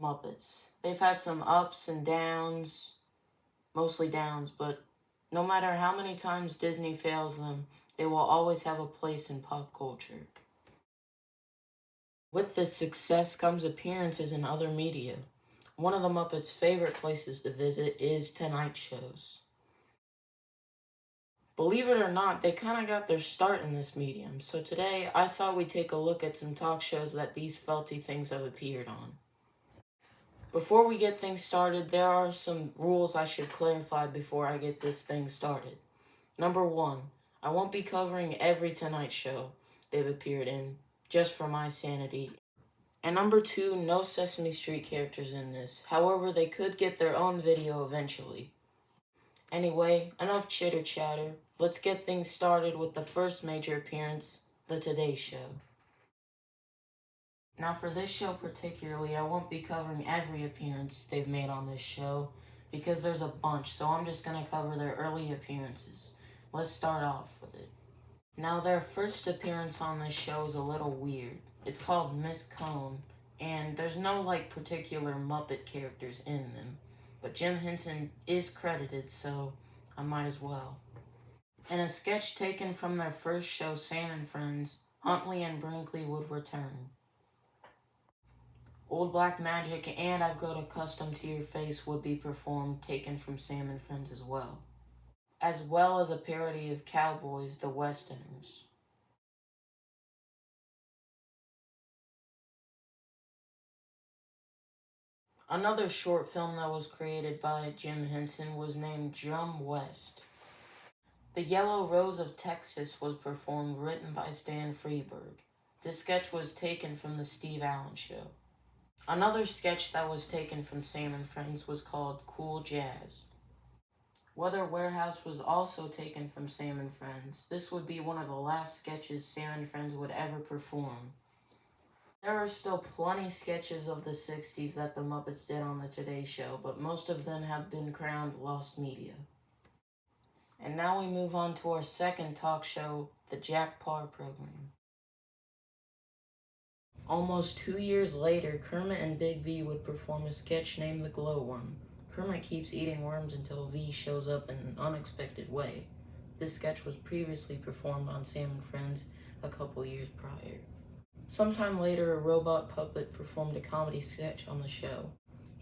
Muppets. They've had some ups and downs, mostly downs, but no matter how many times Disney fails them, they will always have a place in pop culture. With this success comes appearances in other media. One of the Muppets' favorite places to visit is Tonight shows. Believe it or not, they kind of got their start in this medium, so today I thought we'd take a look at some talk shows that these felty things have appeared on. Before we get things started, there are some rules I should clarify before I get this thing started. Number one, I won't be covering every Tonight show they've appeared in, just for my sanity. And number two, no Sesame Street characters in this. However, they could get their own video eventually. Anyway, enough chitter chatter. Let's get things started with the first major appearance, The Today Show. Now for this show particularly, I won't be covering every appearance they've made on this show because there's a bunch, so I'm just going to cover their early appearances. Let's start off with it. Now their first appearance on this show is a little weird. It's called Miss Cone, and there's no particular Muppet characters in them, but Jim Henson is credited, so I might as well. In a sketch taken from their first show, Sam and Friends, Huntley and Brinkley would return. Old Black Magic and I've Got Accustomed to Your Face would be performed, taken from Sam and Friends as well as a parody of Cowboys, the Westerners. Another short film that was created by Jim Henson was named Drum West. The Yellow Rose of Texas was performed, written by Stan Freberg. This sketch was taken from The Steve Allen Show. Another sketch that was taken from Sam and Friends was called Cool Jazz. Weather Warehouse was also taken from Sam and Friends. This would be one of the last sketches Sam and Friends would ever perform. There are still plenty sketches of the 60s that the Muppets did on the Today Show, but most of them have been crowned lost media. And now we move on to our second talk show, the Jack Paar Program. Almost 2 years later, Kermit and Big V would perform a sketch named The Glowworm. Kermit keeps eating worms until V shows up in an unexpected way. This sketch was previously performed on Sam and Friends a couple years prior. Sometime later, a robot puppet performed a comedy sketch on the show.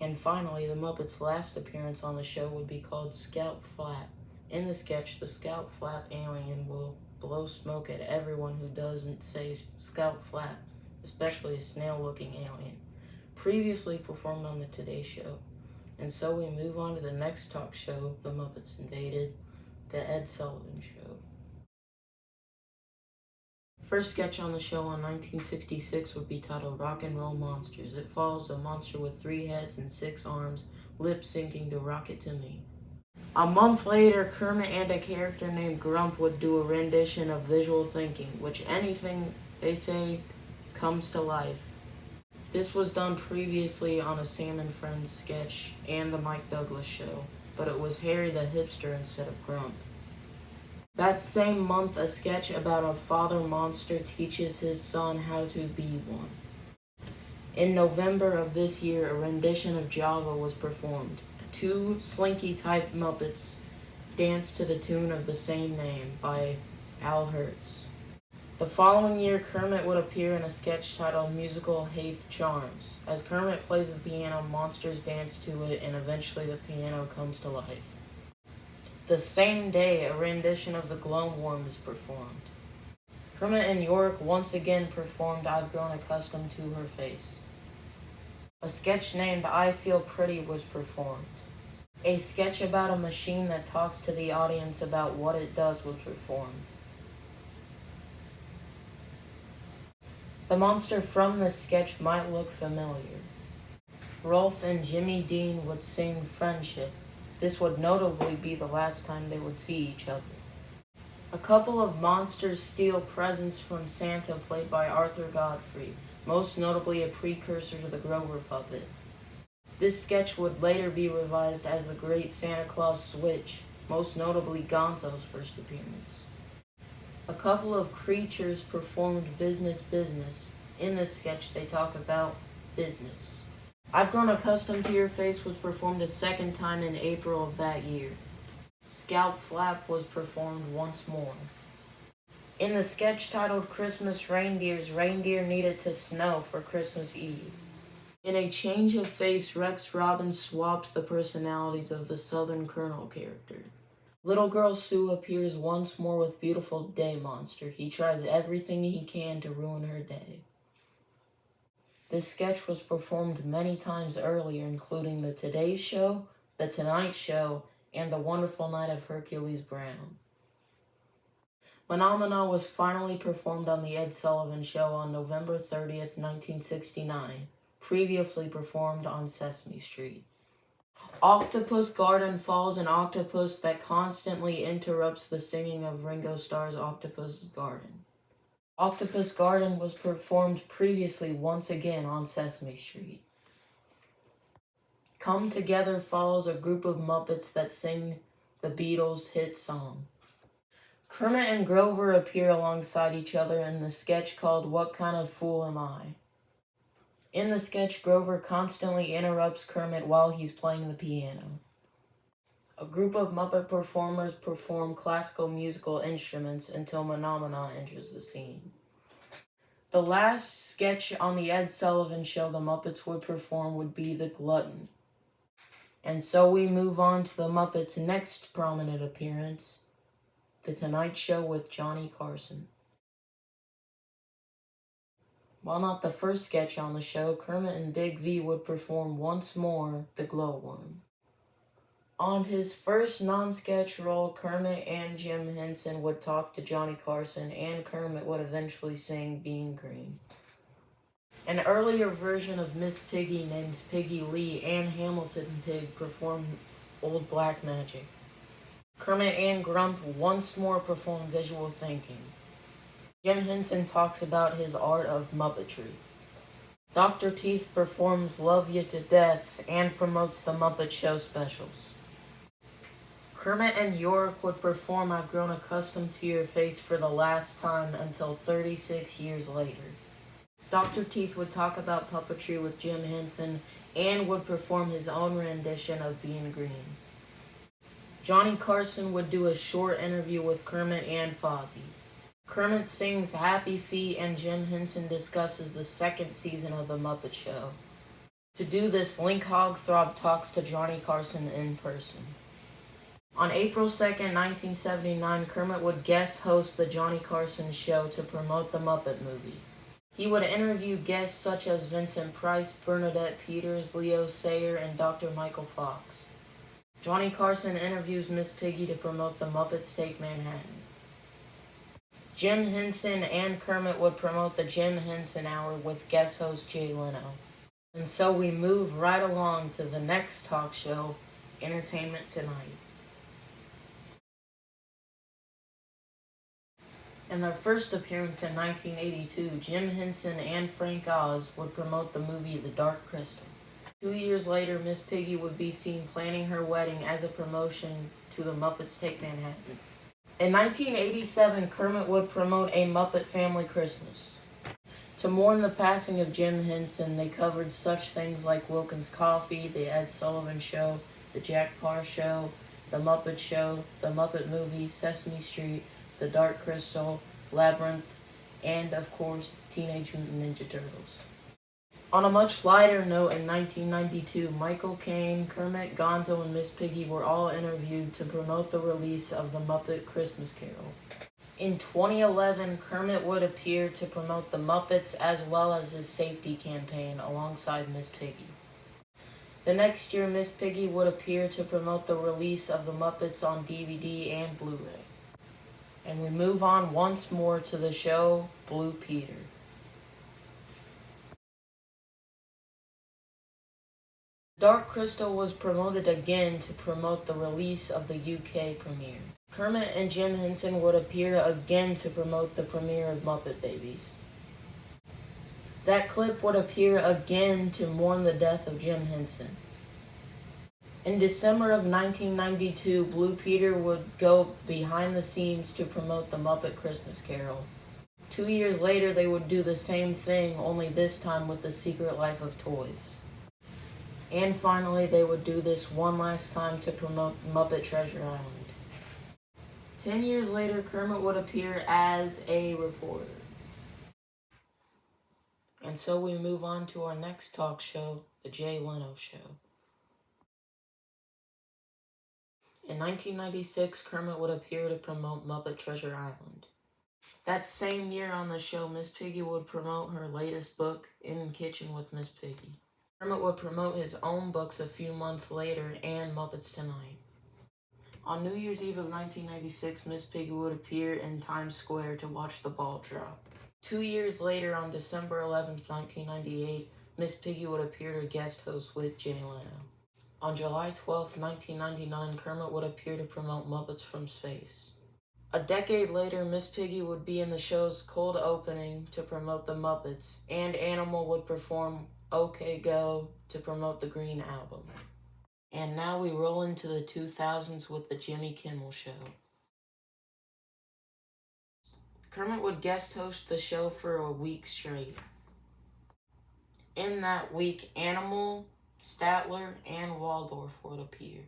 And finally, the Muppets' last appearance on the show would be called Scalp Flap. In the sketch, the Scalp Flap alien will blow smoke at everyone who doesn't say Scalp Flap, especially a snail-looking alien, previously performed on the Today Show. And so we move on to the next talk show the Muppets invaded, the Ed Sullivan Show. First sketch on the show in 1966 would be titled Rock and Roll Monsters. It follows a monster with 3 heads and 6 arms, lip-syncing to Rock It To Me. A month later, Kermit and a character named Grump would do a rendition of Visual Thinking, which anything they say comes to life. This was done previously on a Sam and Friends sketch and the Mike Douglas Show, but it was Harry the Hipster instead of Grump. That same month, a sketch about a father monster teaches his son how to be one. In November of this year, a rendition of Java was performed. 2 Slinky-type Muppets danced to the tune of the same name by Al Hertz. The following year, Kermit would appear in a sketch titled Musical Haith Charms. As Kermit plays the piano, monsters dance to it, and eventually the piano comes to life. The same day, a rendition of The Glowworm is performed. Kermit and Yorick once again performed I've Grown Accustomed to Her Face. A sketch named I Feel Pretty was performed. A sketch about a machine that talks to the audience about what it does was performed. The monster from this sketch might look familiar. Rolf and Jimmy Dean would sing Friendship. This would notably be the last time they would see each other. A couple of monsters steal presents from Santa, played by Arthur Godfrey, most notably a precursor to the Grover puppet. This sketch would later be revised as the Great Santa Claus Switch, most notably Gonzo's first appearance. A couple of creatures performed Business Business. In this sketch, they talk about business. I've Grown Accustomed to Your Face was performed a second time in April of that year. Scalp Flap was performed once more. In the sketch titled Christmas Reindeers, reindeer needed to snow for Christmas Eve. In a change of face, Rex Robin swaps the personalities of the Southern Colonel character. Little girl Sue appears once more with beautiful Day Monster. He tries everything he can to ruin her day. This sketch was performed many times earlier, including The Today Show, The Tonight Show, and The Wonderful Night of Hercules Brown. Phenomena was finally performed on The Ed Sullivan Show on November 30th, 1969, previously performed on Sesame Street. Octopus Garden follows an octopus that constantly interrupts the singing of Ringo Starr's Octopus Garden. Octopus Garden was performed previously once again on Sesame Street. Come Together follows a group of Muppets that sing the Beatles' hit song. Kermit and Grover appear alongside each other in the sketch called What Kind of Fool Am I? In the sketch, Grover constantly interrupts Kermit while he's playing the piano. A group of Muppet performers perform classical musical instruments until Phenomena enters the scene. The last sketch on the Ed Sullivan Show the Muppets would perform would be The Glutton. And so we move on to the Muppets' next prominent appearance, The Tonight Show with Johnny Carson. While not the first sketch on the show, Kermit and Big V would perform once more The Glowworm. On his first non-sketch role, Kermit and Jim Henson would talk to Johnny Carson, and Kermit would eventually sing Bean Green. An earlier version of Miss Piggy named Piggy Lee and Hamilton Pig performed Old Black Magic. Kermit and Grump once more perform visual thinking. Jim Henson talks about his art of Muppetry. Dr. Teeth performs Love You to Death and promotes the Muppet Show specials. Kermit and Yorick would perform I've Grown Accustomed to Your Face for the last time until 36 years later. Dr. Teeth would talk about puppetry with Jim Henson and would perform his own rendition of Bean Green. Johnny Carson would do a short interview with Kermit and Fozzie. Kermit sings Happy Feet and Jim Henson discusses the second season of The Muppet Show. To do this, Link Hogthrob talks to Johnny Carson in person. On April 2nd, 1979, Kermit would guest host The Johnny Carson Show to promote the Muppet movie. He would interview guests such as Vincent Price, Bernadette Peters, Leo Sayer, and Dr. Michael Fox. Johnny Carson interviews Miss Piggy to promote The Muppets Take Manhattan. Jim Henson and Kermit would promote the Jim Henson Hour with guest host Jay Leno. And so we move right along to the next talk show, Entertainment Tonight. In their first appearance in 1982, Jim Henson and Frank Oz would promote the movie The Dark Crystal. 2 years later, Miss Piggy would be seen planning her wedding as a promotion to the Muppets Take Manhattan. In 1987, Kermit would promote A Muppet Family Christmas. To mourn the passing of Jim Henson, they covered such things like Wilkins Coffee, The Ed Sullivan Show, The Jack Paar Show, The Muppet Show, The Muppet Movie, Sesame Street, The Dark Crystal, Labyrinth, and, of course, Teenage Mutant Ninja Turtles. On a much lighter note, in 1992, Michael Caine, Kermit, Gonzo, and Miss Piggy were all interviewed to promote the release of The Muppet Christmas Carol. In 2011, Kermit would appear to promote The Muppets as well as his safety campaign alongside Miss Piggy. The next year, Miss Piggy would appear to promote the release of The Muppets on DVD and Blu-ray. And we move on once more to the show Blue Peter. Dark Crystal was promoted again to promote the release of the UK premiere. Kermit and Jim Henson would appear again to promote the premiere of Muppet Babies. That clip would appear again to mourn the death of Jim Henson. In December of 1992, Blue Peter would go behind the scenes to promote the Muppet Christmas Carol. 2 years later, they would do the same thing, only this time with The Secret Life of Toys. And finally, they would do this one last time to promote Muppet Treasure Island. 10 years later, Kermit would appear as a reporter. And so we move on to our next talk show, The Jay Leno Show. In 1996, Kermit would appear to promote Muppet Treasure Island. That same year on the show, Miss Piggy would promote her latest book, In the Kitchen with Miss Piggy. Kermit would promote his own books a few months later and Muppets Tonight. On New Year's Eve of 1996, Miss Piggy would appear in Times Square to watch the ball drop. 2 years later, on December 11th, 1998, Miss Piggy would appear to guest host with Jay Leno. On July 12, 1999, Kermit would appear to promote Muppets from Space. A decade later, Miss Piggy would be in the show's cold opening to promote the Muppets, and Animal would perform OK Go to promote the Green Album. And now we roll into the 2000s with the Jimmy Kimmel Show. Kermit would guest host the show for a week straight. In that week, Animal, Statler, and Waldorf would appear.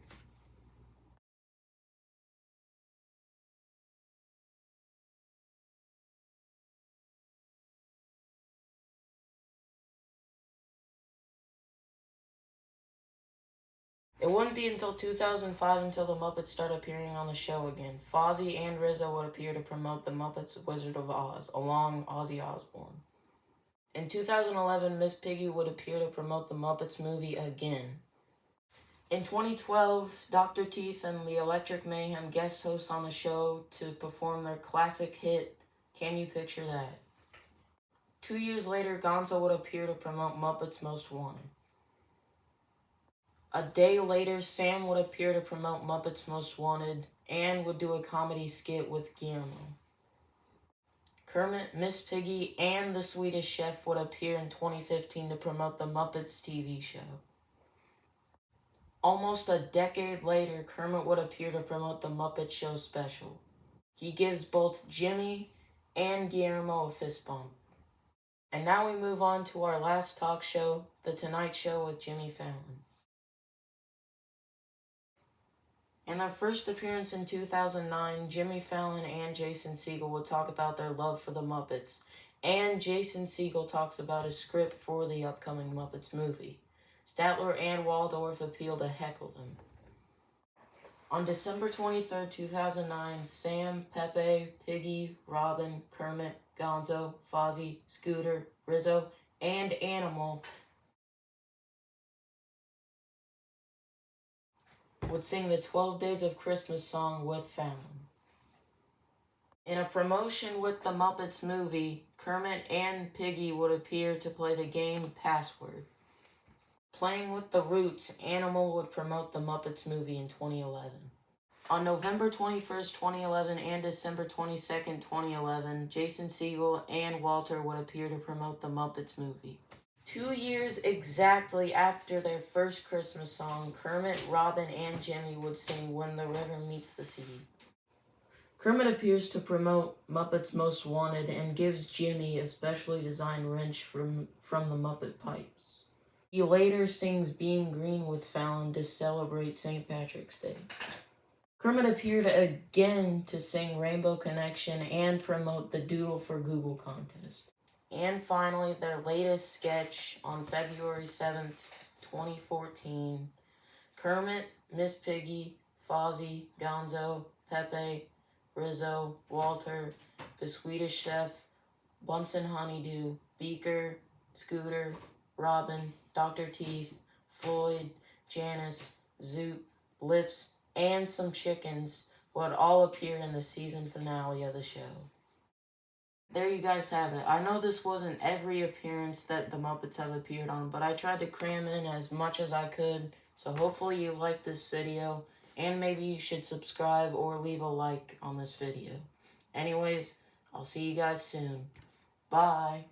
It wouldn't be until 2005 until the Muppets started appearing on the show again. Fozzie and Rizzo would appear to promote the Muppets Wizard of Oz, along Ozzy Osbourne. In 2011, Miss Piggy would appear to promote the Muppets movie again. In 2012, Dr. Teeth and the Electric Mayhem guest hosts on the show to perform their classic hit, Can You Picture That? 2 years later, Gonzo would appear to promote Muppets Most Wanted. A day later, Sam would appear to promote Muppets Most Wanted and would do a comedy skit with Guillermo. Kermit, Miss Piggy, and the Swedish Chef would appear in 2015 to promote the Muppets TV show. Almost a decade later, Kermit would appear to promote the Muppet Show special. He gives both Jimmy and Guillermo a fist bump. And now we move on to our last talk show, The Tonight Show with Jimmy Fallon. In their first appearance in 2009, Jimmy Fallon and Jason Segel would talk about their love for the Muppets, and Jason Segel talks about his script for the upcoming Muppets movie. Statler and Waldorf appeal to heckle them. On December 23, 2009, Sam, Pepe, Piggy, Robin, Kermit, Gonzo, Fozzie, Scooter, Rizzo, and Animal would sing the 12 Days of Christmas song with Fallon. In a promotion with the Muppets movie, Kermit and Piggy would appear to play the game Password. Playing with the Roots, Animal would promote the Muppets movie in 2011. On November 21st, 2011 and December 22nd, 2011, Jason Segel and Walter would appear to promote the Muppets movie. 2 years exactly after their first Christmas song, Kermit, Robin, and Jimmy would sing When the River Meets the Sea. Kermit appears to promote Muppets Most Wanted and gives Jimmy a specially designed wrench from the Muppet Pipes. He later sings Being Green with Fallon to celebrate St. Patrick's Day. Kermit appeared again to sing Rainbow Connection and promote the Doodle for Google contest. And finally, their latest sketch on February 7th, 2014, Kermit, Miss Piggy, Fozzie, Gonzo, Pepe, Rizzo, Walter, the Swedish Chef, Bunsen Honeydew, Beaker, Scooter, Robin, Dr. Teeth, Floyd, Janice, Zoot, Lips, and some chickens would all appear in the season finale of the show. There you guys have it. I know this wasn't every appearance that the Muppets have appeared on, but I tried to cram in as much as I could, so hopefully you liked this video, and maybe you should subscribe or leave a like on this video. Anyways, I'll see you guys soon. Bye.